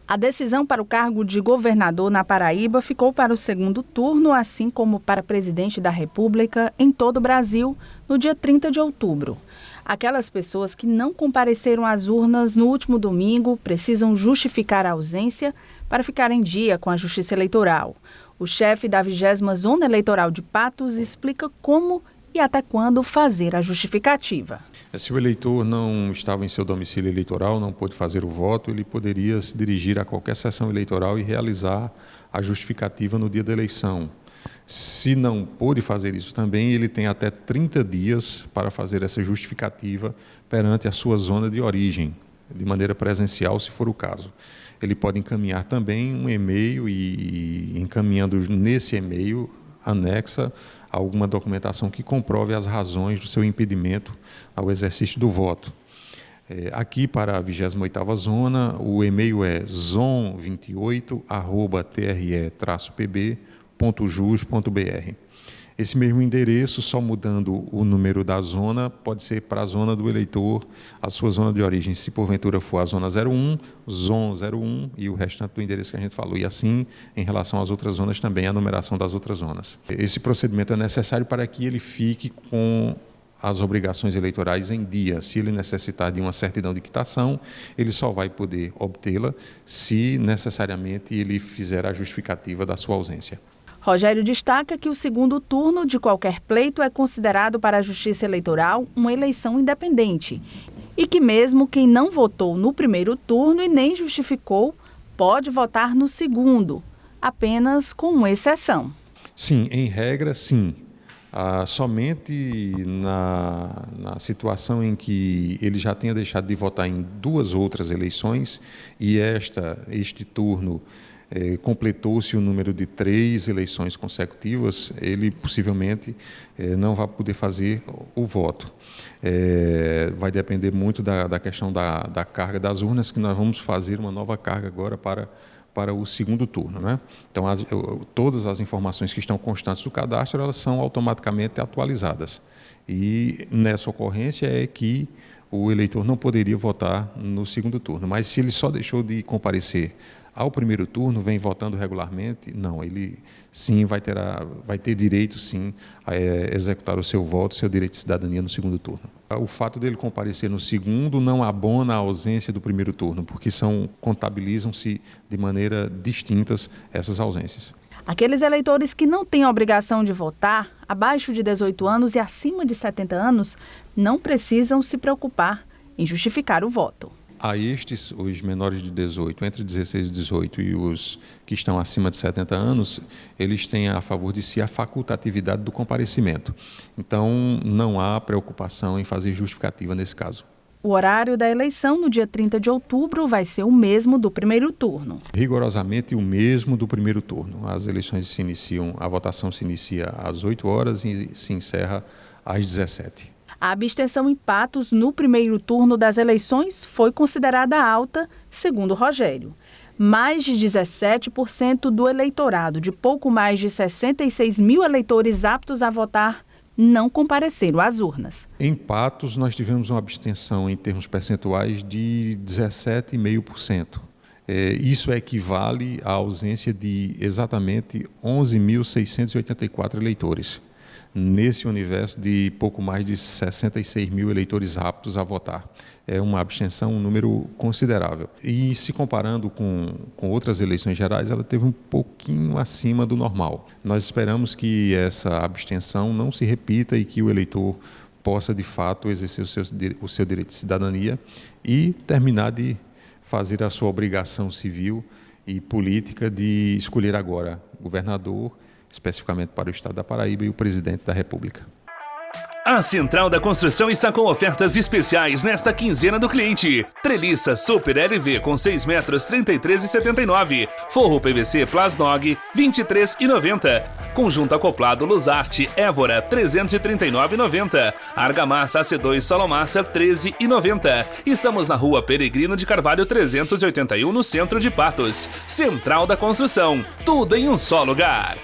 A decisão para o cargo de governador na Paraíba ficou para o segundo turno, assim como para presidente da República em todo o Brasil, no dia 30 de outubro. Aquelas pessoas que não compareceram às urnas no último domingo precisam justificar a ausência para ficar em dia com a Justiça Eleitoral. O chefe da 20ª Zona Eleitoral de Patos explica como e até quando fazer a justificativa. Se o eleitor não estava em seu domicílio eleitoral, não pôde fazer o voto, ele poderia se dirigir a qualquer sessão eleitoral e realizar a justificativa no dia da eleição. Se não pôde fazer isso também, ele tem até 30 dias para fazer essa justificativa perante a sua zona de origem, de maneira presencial, se for o caso. Ele pode encaminhar também um e-mail e, encaminhando nesse e-mail, anexa alguma documentação que comprove as razões do seu impedimento ao exercício do voto. Aqui para a 28ª Zona, o e-mail é zon28@tre-pb.jus.br. Esse mesmo endereço, só mudando o número da zona, pode ser para a zona do eleitor, a sua zona de origem, se porventura for a zona 01, zon 01 e o restante do endereço que a gente falou. E assim, em relação às outras zonas, também a numeração das outras zonas. Esse procedimento é necessário para que ele fique com as obrigações eleitorais em dia. Se ele necessitar de uma certidão de quitação, ele só vai poder obtê-la se necessariamente ele fizer a justificativa da sua ausência. Rogério destaca que o segundo turno de qualquer pleito é considerado para a Justiça Eleitoral uma eleição independente e que mesmo quem não votou no primeiro turno e nem justificou pode votar no segundo, apenas com uma exceção. Sim, em regra, sim. Somente na situação em que ele já tenha deixado de votar em duas outras eleições e este turno completou-se o número de 3 eleições consecutivas, ele possivelmente não vai poder fazer o voto. Vai depender muito da questão da carga das urnas, que nós vamos fazer uma nova carga agora para o segundo turno, né? Então, todas as informações que estão constantes do cadastro, elas são automaticamente atualizadas. E nessa ocorrência é que o eleitor não poderia votar no segundo turno. Mas se ele só deixou de comparecer ao primeiro turno, vem votando regularmente, não, ele sim vai ter direito sim a executar o seu voto, seu direito de cidadania no segundo turno. O fato dele comparecer no segundo não abona a ausência do primeiro turno, porque contabilizam-se de maneira distintas essas ausências. Aqueles eleitores que não têm a obrigação de votar, abaixo de 18 anos e acima de 70 anos, não precisam se preocupar em justificar o voto. A estes, os menores de 18, entre 16 e 18 e os que estão acima de 70 anos, eles têm a favor de si a facultatividade do comparecimento. Então, não há preocupação em fazer justificativa nesse caso. O horário da eleição no dia 30 de outubro vai ser o mesmo do primeiro turno. Rigorosamente o mesmo do primeiro turno. As eleições a votação se inicia às 8 horas e se encerra às 17. A abstenção em Patos no primeiro turno das eleições foi considerada alta, segundo Rogério. Mais de 17% do eleitorado, de pouco mais de 66 mil eleitores aptos a votar, não compareceram às urnas. Em Patos, nós tivemos uma abstenção em termos percentuais de 17,5%. Isso equivale à ausência de exatamente 11.684 eleitores. Nesse universo de pouco mais de 66 mil eleitores aptos a votar. É uma abstenção, um número considerável. E se comparando com outras eleições gerais, ela teve um pouquinho acima do normal. Nós esperamos que essa abstenção não se repita e que o eleitor possa, de fato, exercer o seu direito de cidadania e terminar de fazer a sua obrigação civil e política de escolher agora governador, especificamente para o estado da Paraíba, e o presidente da República. A Central da Construção está com ofertas especiais nesta quinzena do cliente. Treliça Super LV com 6 metros, R$ 33,79. Forro PVC Plasnog, R$ 23,90. Conjunto acoplado Luzarte Évora, R$ 339,90. Argamassa AC2 Solomassa, R$ 13,90. Estamos na Rua Peregrino de Carvalho 381, no centro de Patos. Central da Construção, tudo em um só lugar.